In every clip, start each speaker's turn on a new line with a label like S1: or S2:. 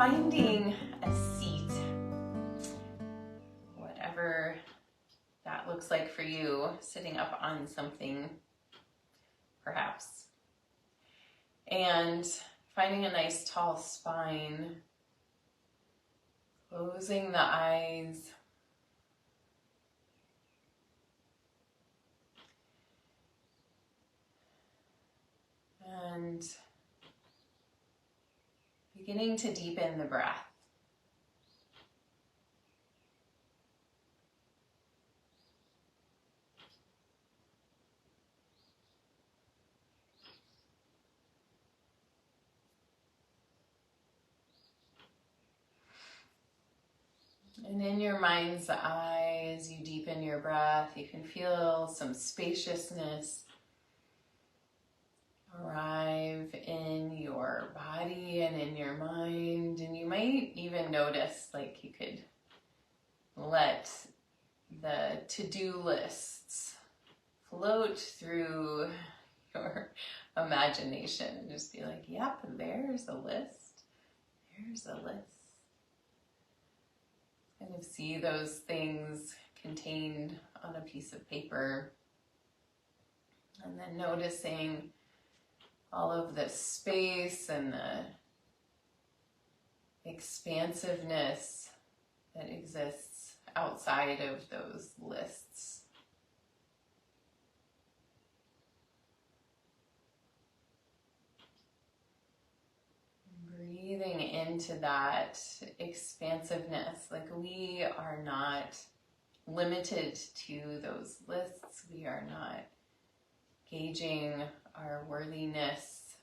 S1: finding a seat, whatever that looks like for you, sitting up on something perhaps, and finding a nice tall spine, closing the eyes, and beginning to deepen the breath. And in your mind's eye, as you deepen your breath, you can feel some spaciousness arrive in your body and in your mind. And you might even notice, like, you could let the to-do lists float through your imagination and just be like, yep, there's a list. There's a list. Kind of see those things contained on a piece of paper, and then noticing all of the space and the expansiveness that exists outside of those lists. Breathing into that expansiveness, like we are not limited to those lists. We are not gauging our worthiness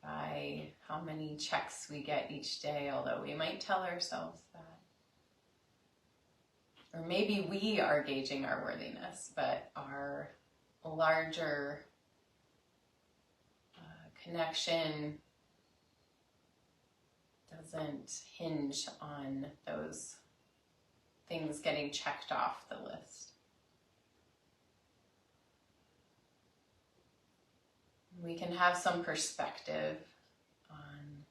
S1: by how many checks we get each day, although we might tell ourselves that. Or maybe we are gauging our worthiness, but our larger connection doesn't hinge on those things getting checked off the list. We can have some perspective on,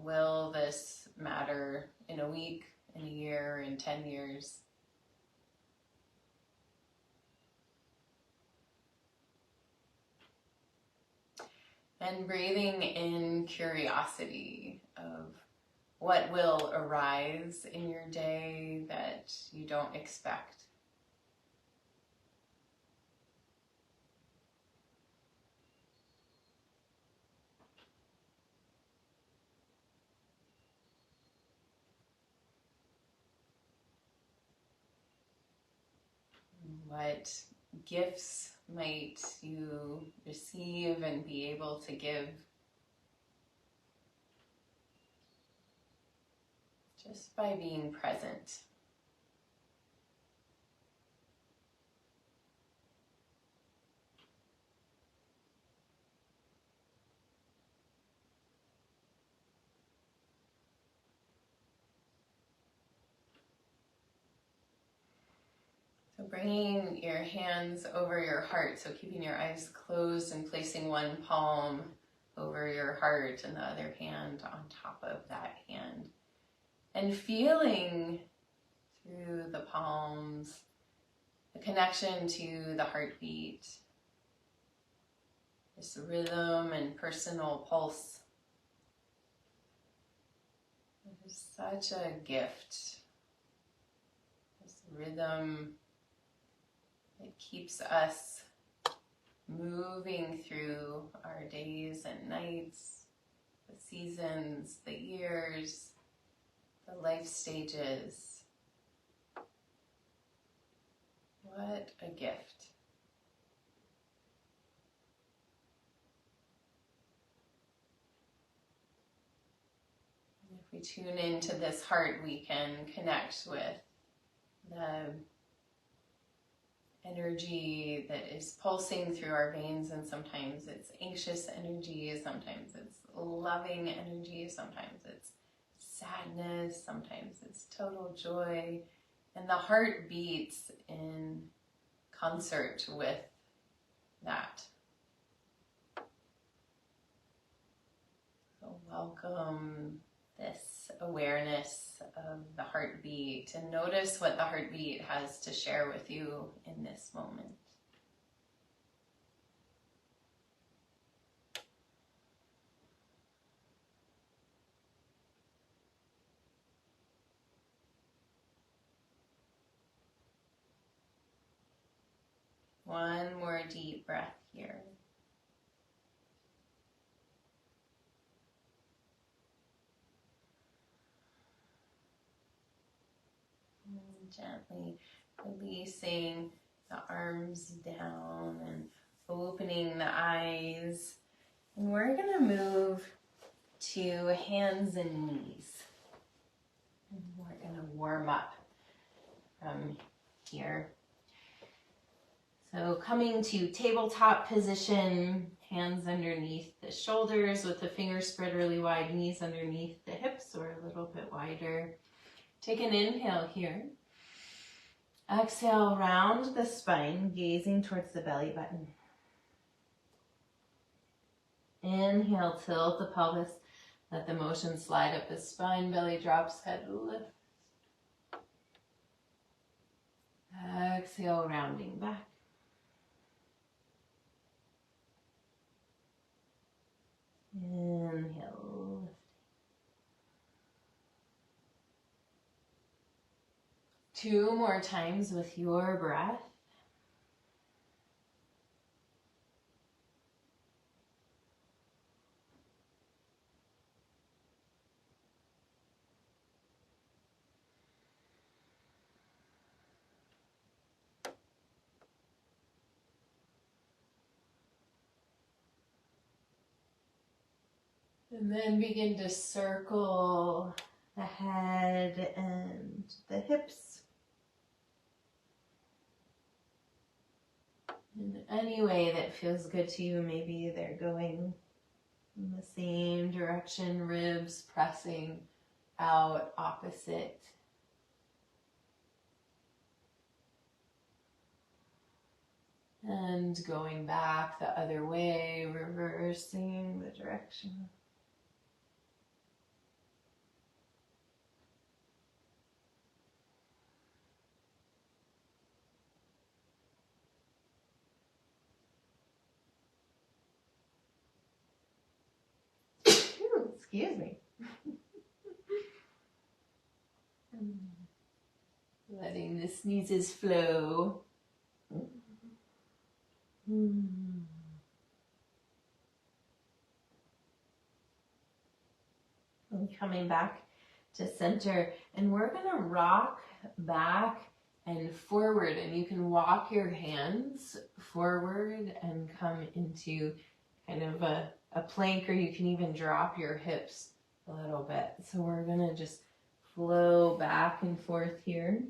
S1: will this matter in a week, in a year, in 10 years? And breathing in curiosity of what will arise in your day that you don't expect. What gifts might you receive and be able to give just by being present? So bringing your hands over your heart, so keeping your eyes closed and placing one palm over your heart and the other hand on top of that hand. And feeling through the palms the connection to the heartbeat, this rhythm and personal pulse. It is such a gift, this rhythm. It keeps us moving through our days and nights, the seasons, the years, the life stages. What a gift. And if we tune into this heart, we can connect with the energy that is pulsing through our veins, and sometimes it's anxious energy, sometimes it's loving energy, sometimes it's sadness, sometimes it's total joy, and the heart beats in concert with that. So welcome this awareness of the heartbeat and notice what the heartbeat has to share with you in this moment. One more deep breath here. And gently releasing the arms down and opening the eyes. And we're going to move to hands and knees. And we're going to warm up from here. So coming to tabletop position, hands underneath the shoulders with the fingers spread really wide, knees underneath the hips or a little bit wider. Take an inhale here. Exhale, round the spine, gazing towards the belly button. Inhale, tilt the pelvis. Let the motion slide up the spine, belly drops, head lifts. Exhale, rounding back. Inhale, lift. Two more times with your breath. And then begin to circle the head and the hips. In any way that feels good to you, maybe they're going in the same direction, ribs pressing out opposite. And going back the other way, reversing the direction. Excuse me. Letting the sneezes flow. And coming back to center, and we're going to rock back and forward, and you can walk your hands forward and come into kind of a plank, or you can even drop your hips a little bit. So we're going to just flow back and forth here,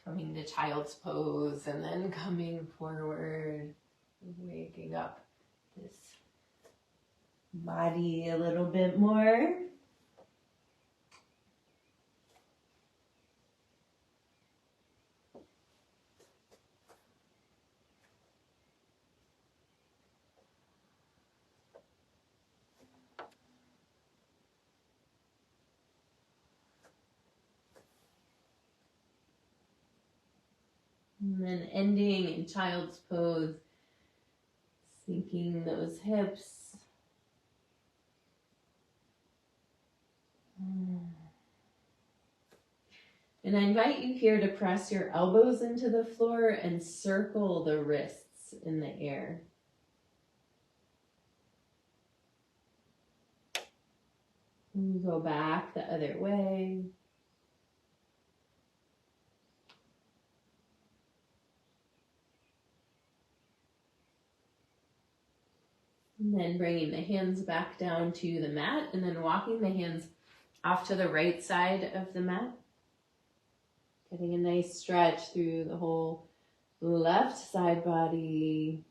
S1: coming to child's pose and then coming forward, waking up this body a little bit more. And then ending in child's pose, sinking those hips. And I invite you here to press your elbows into the floor and circle the wrists in the air. And you go back the other way. And then bringing the hands back down to the mat, and then walking the hands off to the right side of the mat. Getting a nice stretch through the whole left side body.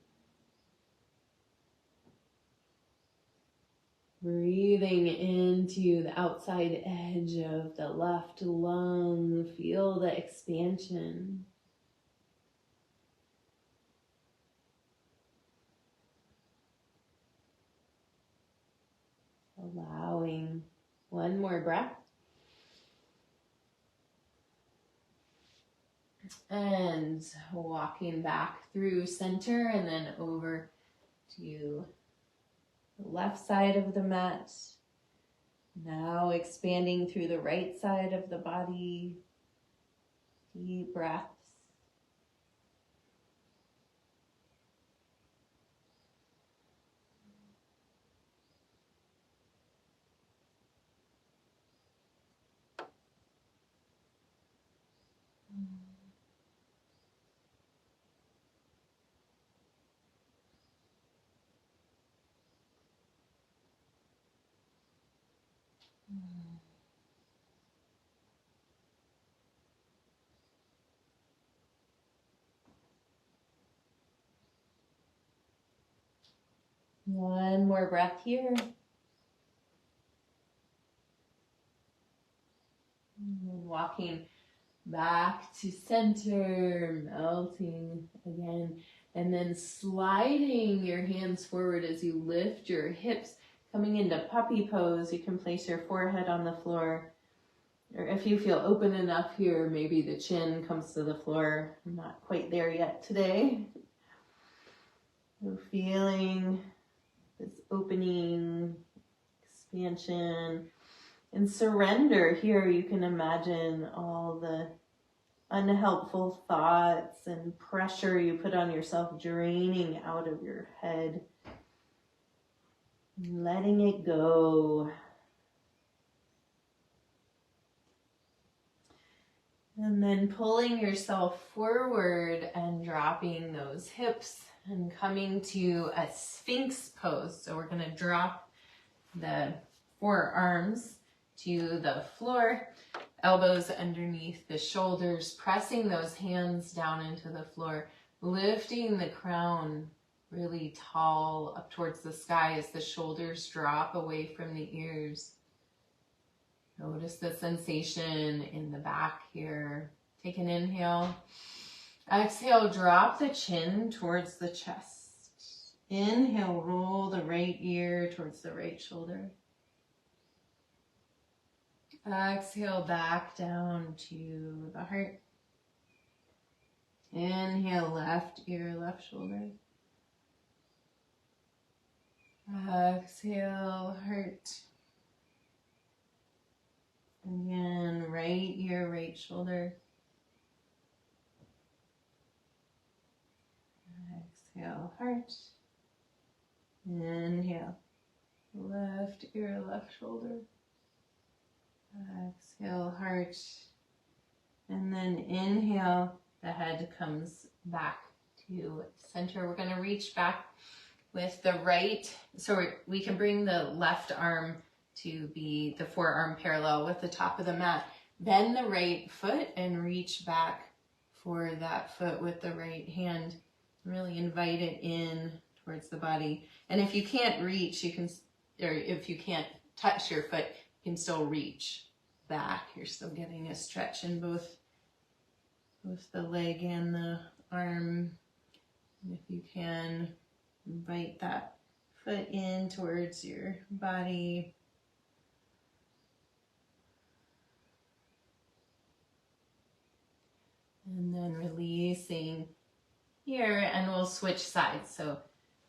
S1: Breathing into the outside edge of the left lung. Feel the expansion. Allowing One more breath. And walking back through center and then over to the left side of the mat. Now expanding through the right side of the body. Deep breaths. One more breath here. Walking back to center, melting again, and then sliding your hands forward as you lift your hips, coming into puppy pose. You can place your forehead on the floor, or if you feel open enough here, maybe the chin comes to the floor. I'm not quite there yet today. So feeling this opening, expansion, and surrender. Here you can imagine all the unhelpful thoughts and pressure you put on yourself draining out of your head. Letting it go. And then pulling yourself forward and dropping those hips and coming to a Sphinx pose. So we're going to drop the forearms to the floor, elbows underneath the shoulders, pressing those hands down into the floor, lifting the crown really tall up towards the sky as the shoulders drop away from the ears. Notice the sensation in the back here. Take an inhale. Exhale, drop the chin towards the chest. Inhale, roll the right ear towards the right shoulder. Exhale, back down to the heart. Inhale, left ear, left shoulder. Exhale, heart. Again, right ear, right shoulder. Exhale, heart. Inhale, left ear, left shoulder. Exhale, heart. And then inhale, the head comes back to center. We're going to reach back with the right, so we can bring the left arm to be the forearm parallel with the top of the mat. Bend the right foot and reach back for that foot with the right hand. Really invite it in towards the body. And if you can't reach, you can, or if you can't touch your foot, you can still reach back. You're still getting a stretch in both the leg and the arm. And if you can, invite that foot in towards your body. And then releasing here, and we'll switch sides. So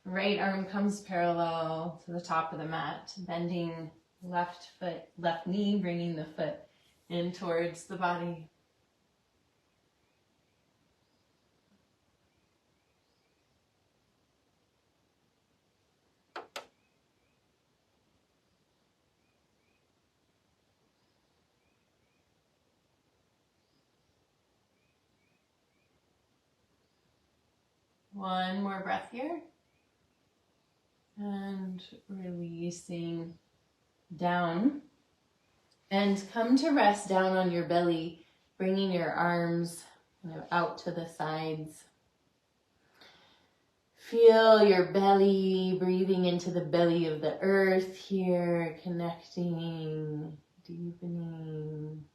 S1: right arm comes parallel to the top of the mat, bending left foot, left knee, bringing the foot in towards the body. One more breath here. And releasing down. And come to rest down on your belly, bringing your arms out to the sides. Feel your belly, breathing into the belly of the earth here, connecting, deepening.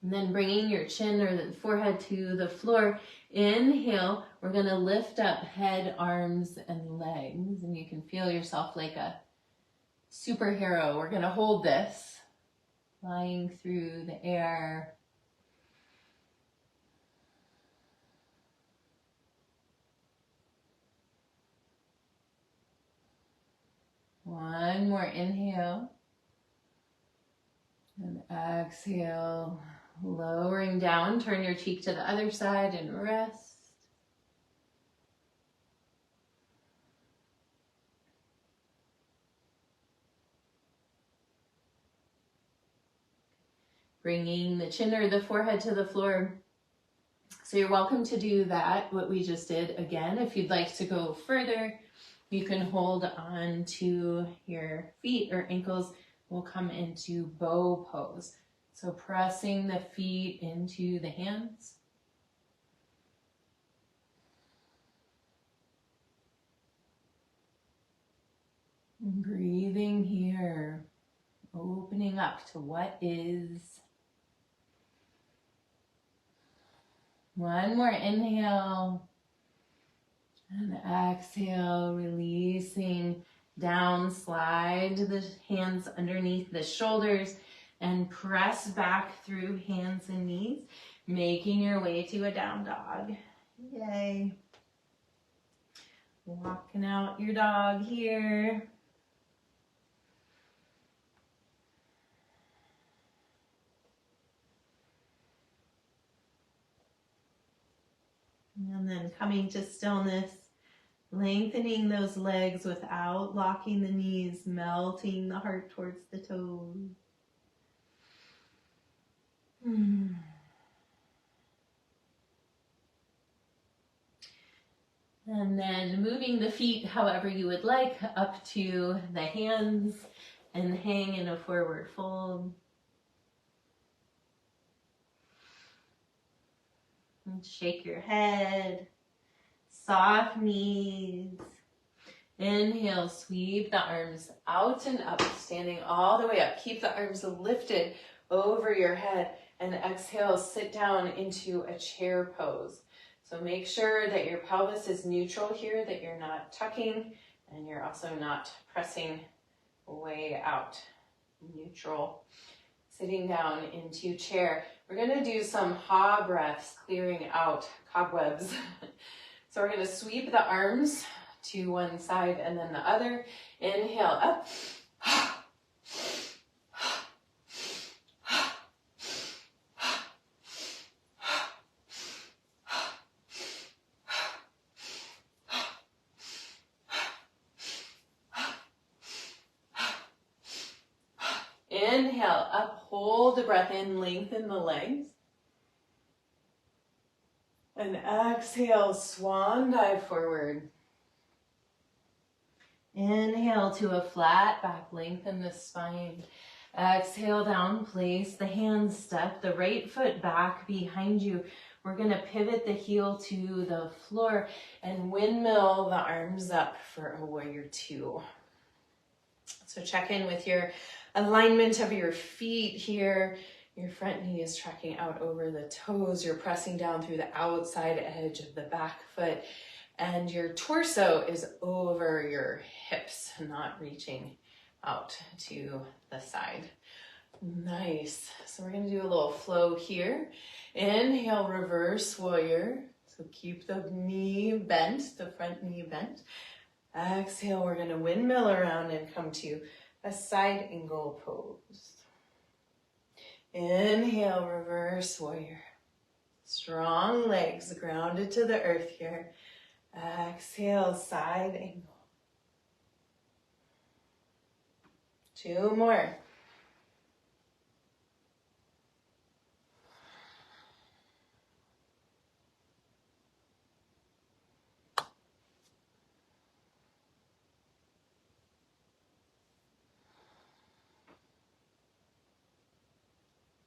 S1: And then bringing your chin or the forehead to the floor. Inhale, we're gonna lift up head, arms, and legs. And you can feel yourself like a superhero. We're gonna hold this, flying through the air. One more inhale. And exhale, lowering down. Turn your cheek to the other side and rest. Bringing the chin or the forehead to the floor. So you're welcome to do that, what we just did again. If you'd like to go further, you can hold on to your feet or ankles. We'll come into bow pose. So pressing the feet into the hands. And breathing here, opening up to what is. One more inhale. And exhale, releasing down, slide the hands underneath the shoulders and press back through hands and knees, making your way to a down dog. Yay. Walking out your dog here. And then coming to stillness. Lengthening those legs without locking the knees, melting the heart towards the toes. And then moving the feet however you would like up to the hands and hang in a forward fold. And shake your head. Soft knees. Inhale, sweep the arms out and up, standing all the way up. Keep the arms lifted over your head. And exhale, sit down into a chair pose. So make sure that your pelvis is neutral here, that you're not tucking, and you're also not pressing way out. Neutral. Sitting down into chair. We're going to do some ha breaths, clearing out cobwebs. So we're going to sweep the arms to one side and then the other. Inhale up. Inhale up, hold the breath in, lengthen the legs. And exhale, swan dive forward. Inhale to a flat back, lengthen the spine. Exhale down, place the hands, step the right foot back behind you. We're going to pivot the heel to the floor and windmill the arms up for a warrior two. So check in with your alignment of your feet here. Your front knee is tracking out over the toes. You're pressing down through the outside edge of the back foot. And your torso is over your hips, not reaching out to the side. Nice. So we're going to do a little flow here. Inhale, reverse warrior. So keep the knee bent, the front knee bent. Exhale, we're going to windmill around and come to a side angle pose. Inhale, reverse warrior. Strong legs grounded to the earth here. Exhale, side angle. Two more.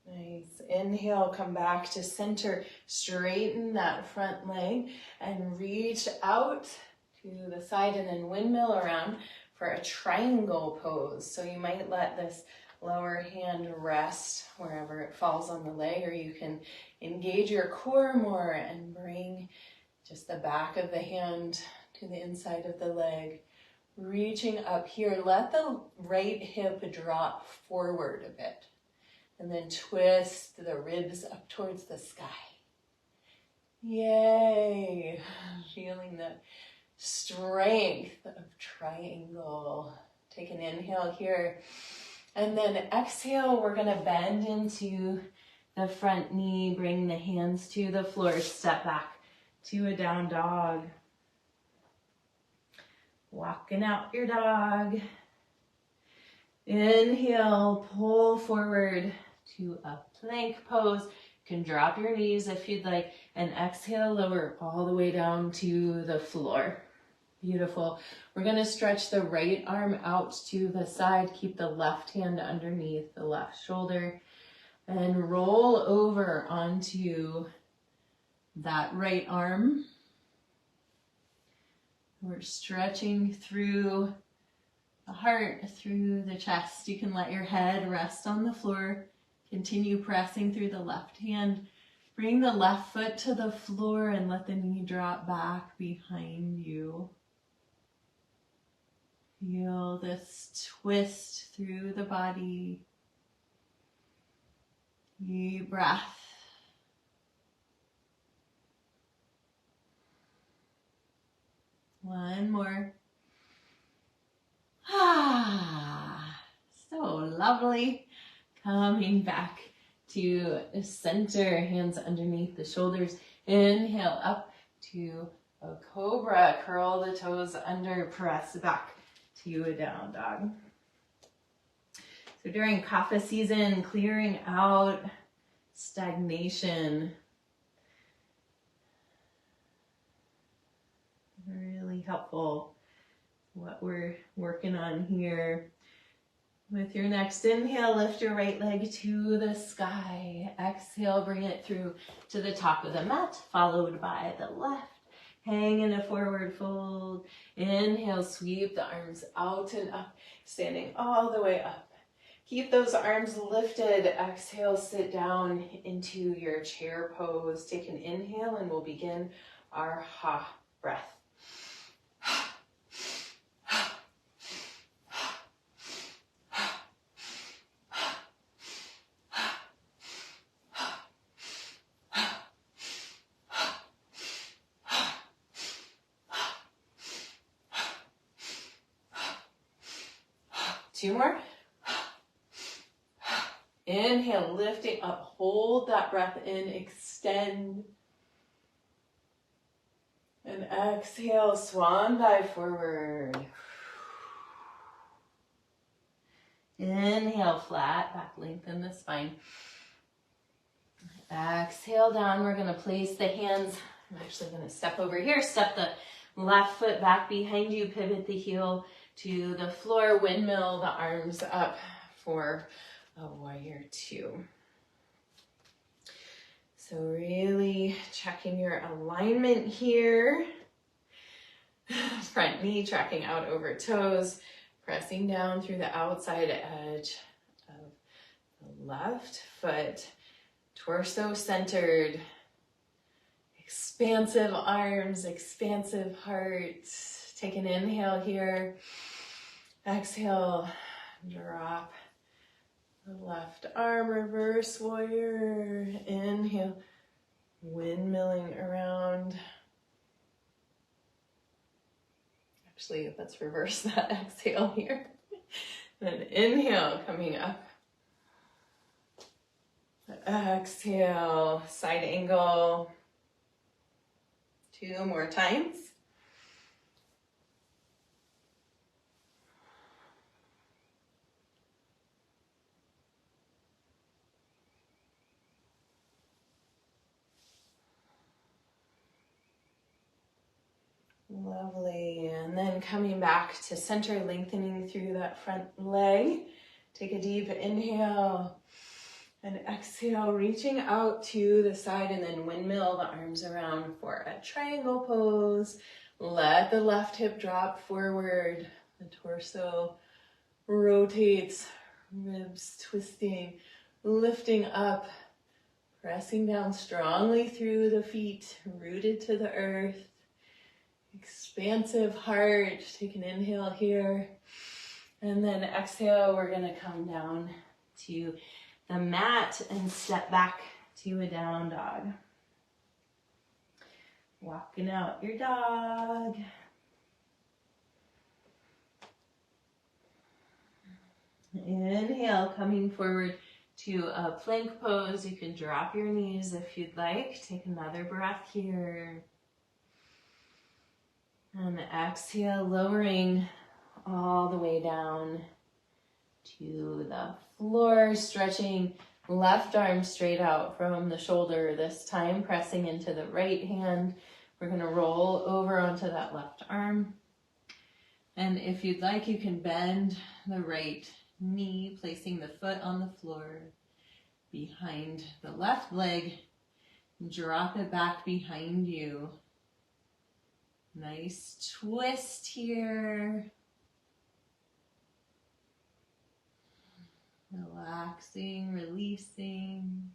S1: Nice. Inhale, come back to center. Straighten that front leg and reach out to the side and then windmill around for a triangle pose. So you might let this lower hand rest wherever it falls on the leg, or you can engage your core more and bring just the back of the hand to the inside of the leg. Reaching up here, let the right hip drop forward a bit. And then twist the ribs up towards the sky. Yay! Feeling the strength of triangle. Take an inhale here. And then exhale, we're going to bend into the front knee. Bring the hands to the floor. Step back to a down dog. Walking out your dog. Inhale, pull forward to a plank pose. You can drop your knees if you'd like, and exhale, lower all the way down to the floor. Beautiful. We're going to stretch the right arm out to the side. Keep the left hand underneath the left shoulder and roll over onto that right arm. We're stretching through the heart, through the chest. You can let your head rest on the floor. Continue pressing through the left hand. Bring the left foot to the floor and let the knee drop back behind you. Feel this twist through the body. Deep breath. One more. So lovely. Coming back to center, hands underneath the shoulders. Inhale up to a cobra. Curl the toes under, press back to a down dog. So during kapha season, clearing out stagnation. Really helpful. What we're working on here. With your next inhale, lift your right leg to the sky. Exhale, bring it through to the top of the mat, followed by the left. Hang in a forward fold. Inhale, sweep the arms out and up, standing all the way up. Keep those arms lifted. Exhale, sit down into your chair pose. Take an inhale and we'll begin our ha breath. 2 more. Inhale, lifting up, hold that breath in, extend. And exhale, swan dive forward. Inhale, flat back, lengthen the spine. Exhale down, we're gonna place the hands. I'm actually gonna step over here, step the left foot back behind you, pivot the heel to the floor, windmill the arms up for a warrior 2. So really checking your alignment here. Front knee tracking out over toes, pressing down through the outside edge of the left foot, torso centered, expansive arms, expansive heart. Take an inhale here. Exhale, drop the left arm, reverse warrior. Inhale, windmilling around. Actually, let's reverse that exhale here. Then inhale, coming up. Exhale, side angle. 2 more times. Lovely, and then coming back to center, lengthening through that front leg. Take a deep inhale and exhale, reaching out to the side and then windmill the arms around for a triangle pose. Let the left hip drop forward. The torso rotates, Ribs twisting, lifting up, pressing down strongly through the feet, rooted to the earth. Expansive heart. Take an inhale here. And then exhale, we're gonna come down to the mat and step back to a down dog. Walking out your dog. Inhale, coming forward to a plank pose. You can drop your knees if you'd like. Take another breath here. And exhale, lowering all the way down to the floor, stretching left arm straight out from the shoulder, this time pressing into the right hand. We're gonna roll over onto that left arm. And if you'd like, you can bend the right knee, placing the foot on the floor behind the left leg. Drop it back behind you. Nice twist here. Relaxing, releasing.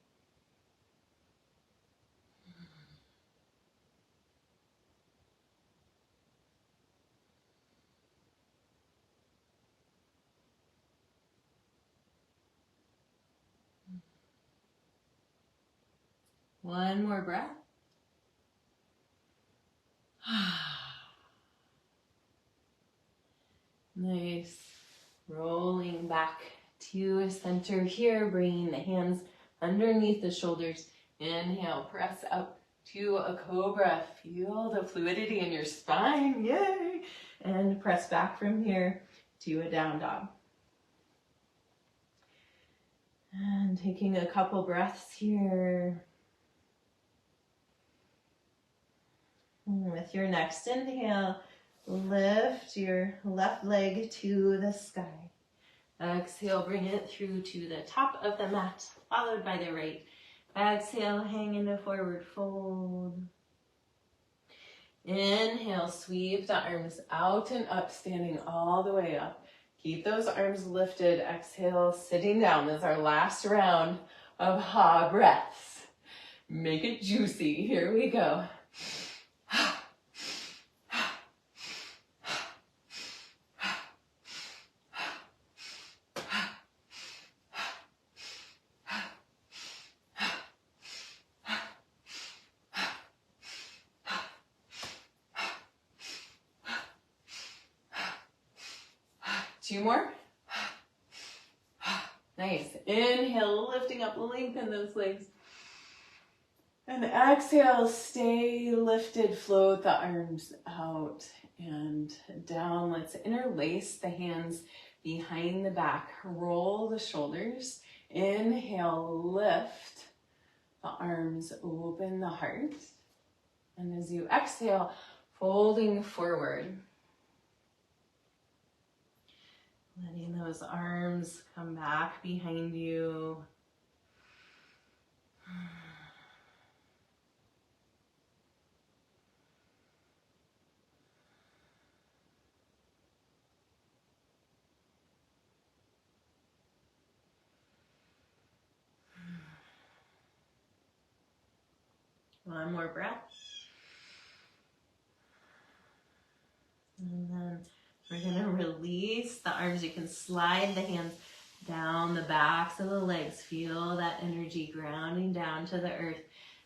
S1: One more breath. Nice. Rolling back to center here, bringing the hands underneath the shoulders. Inhale, press up to a cobra. Feel the fluidity in your spine. Yay! And press back from here to a down dog. And taking a couple breaths here. And with your next inhale, lift your left leg to the sky. Exhale, bring it through to the top of the mat, followed by the right. Exhale, hang into forward fold. Inhale, sweep the arms out and up, standing all the way up. Keep those arms lifted. Exhale, sitting down. This is our last round of ha breaths. Make it juicy. Here we go. Two more. Nice. Inhale, lifting up, lengthen those legs. And exhale, stay lifted, float the arms out and down. Let's interlace the hands behind the back. Roll the shoulders. Inhale, lift the arms, open the heart. And as you exhale, folding forward. Letting those arms come back behind you. One more breath. And then we're going to release the arms. You can slide the hands down the backs of the legs. Feel that energy grounding down to the earth.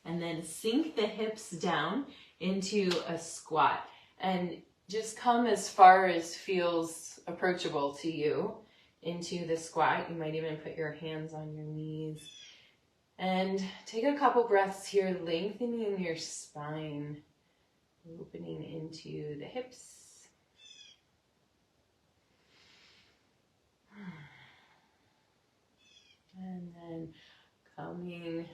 S1: And then sink the hips down into a squat. And just come as far as feels approachable to you into the squat. You might even put your hands on your knees. And take a couple breaths here, lengthening your spine, opening into the hips. And then coming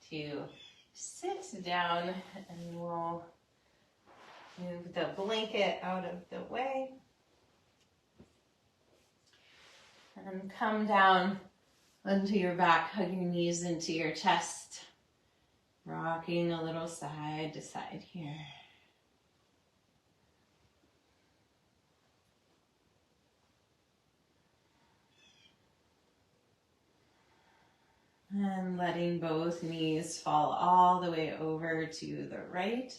S1: to sit down, and we'll move the blanket out of the way. And come down onto your back, hug your knees into your chest, rocking a little side to side here. And letting both knees fall all the way over to the right.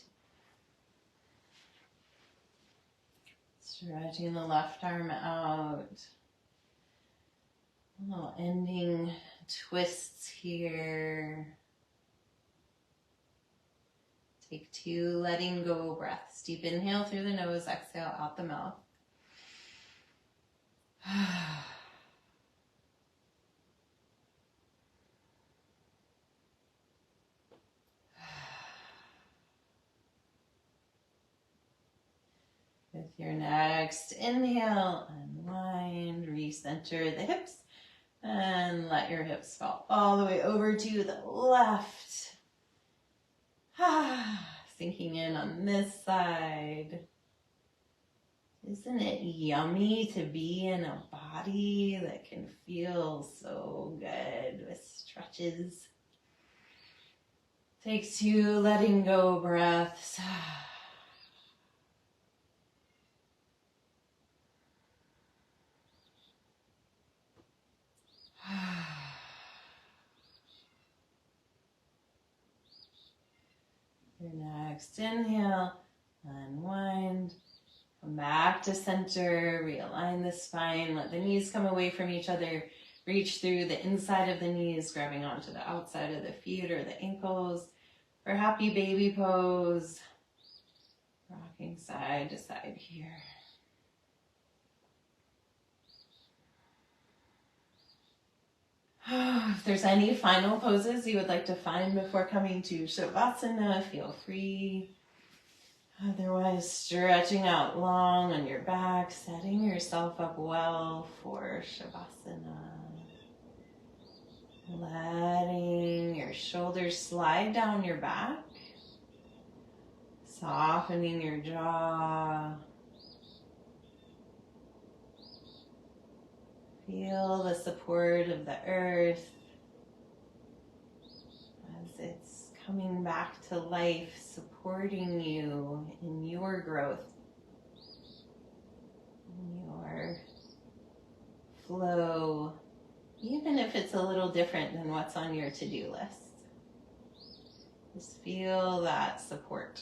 S1: Stretching the left arm out. Little ending twists here. Take 2 letting go breaths. Deep inhale through the nose, exhale out the mouth. With your next inhale, unwind, recenter the hips, and let your hips fall all the way over to the left. Sinking in on this side. Isn't it yummy to be in a body that can feel so good with stretches? Take 2 letting go breaths. Your next inhale, unwind, come back to center, realign the spine, let the knees come away from each other, reach through the inside of the knees, grabbing onto the outside of the feet or the ankles for happy baby pose, rocking side to side here. If there's any final poses you would like to find before coming to Shavasana, feel free. Otherwise, stretching out long on your back, setting yourself up well for Shavasana. Letting your shoulders slide down your back, softening your jaw. Feel the support of the earth as it's coming back to life, supporting you in your growth, in your flow, even if it's a little different than what's on your to-do list. Just feel that support.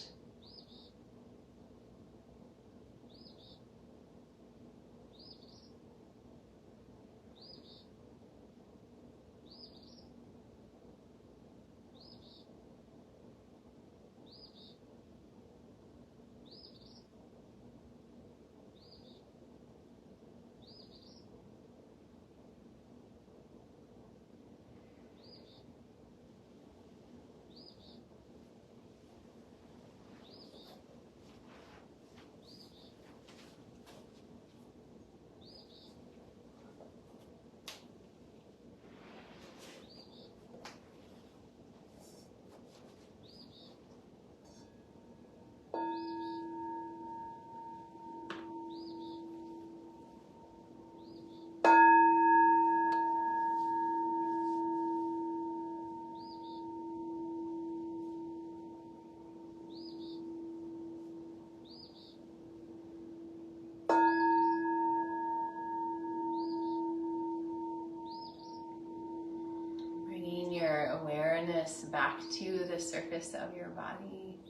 S1: Your awareness back to the surface of your body.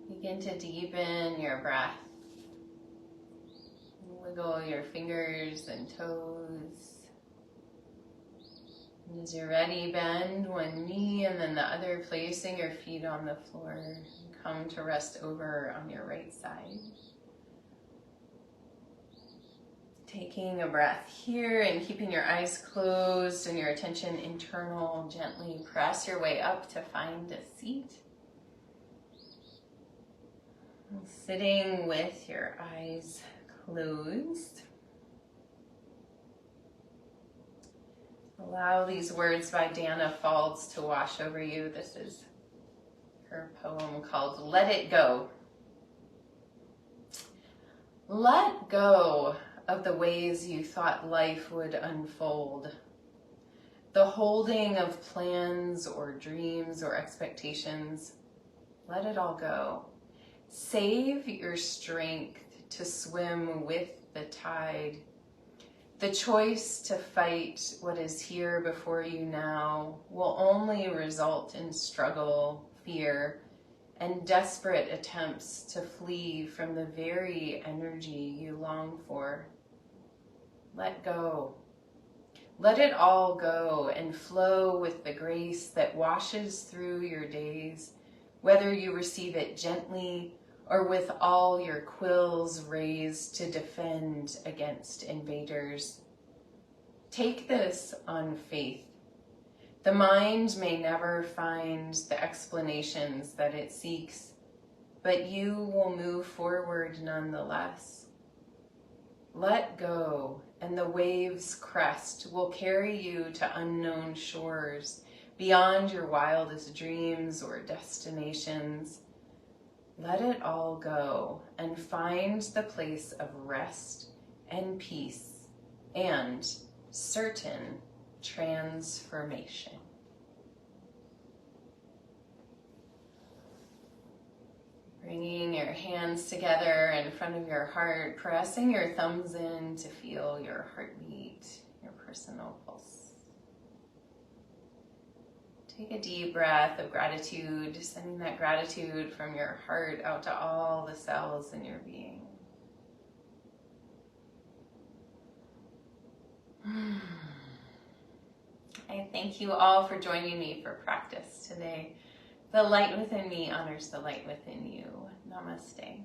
S1: Begin to deepen your breath. Wiggle your fingers and toes. And as you're ready, bend one knee and then the other, placing your feet on the floor. Come to rest over on your right side. Taking a breath here and keeping your eyes closed and your attention internal, gently press your way up to find a seat. Sitting with your eyes closed. Allow these words by Dana Faulds to wash over you. This is her poem called Let It Go. Let go of the ways you thought life would unfold. The holding of plans or dreams or expectations. Let it all go. Save your strength to swim with the tide. The choice to fight what is here before you now will only result in struggle, fear, and desperate attempts to flee from the very energy you long for. Let go. Let it all go and flow with the grace that washes through your days, whether you receive it gently or with all your quills raised to defend against invaders. Take this on faith. The mind may never find the explanations that it seeks, but you will move forward nonetheless. Let go, and the wave's crest will carry you to unknown shores, beyond your wildest dreams or destinations. Let it all go and find the place of rest and peace and certain transformation. Bringing your hands together in front of your heart, pressing your thumbs in to feel your heartbeat, your personal pulse. Take a deep breath of gratitude, sending that gratitude from your heart out to all the cells in your being. I thank you all for joining me for practice today. The light within me honors the light within you. Namaste.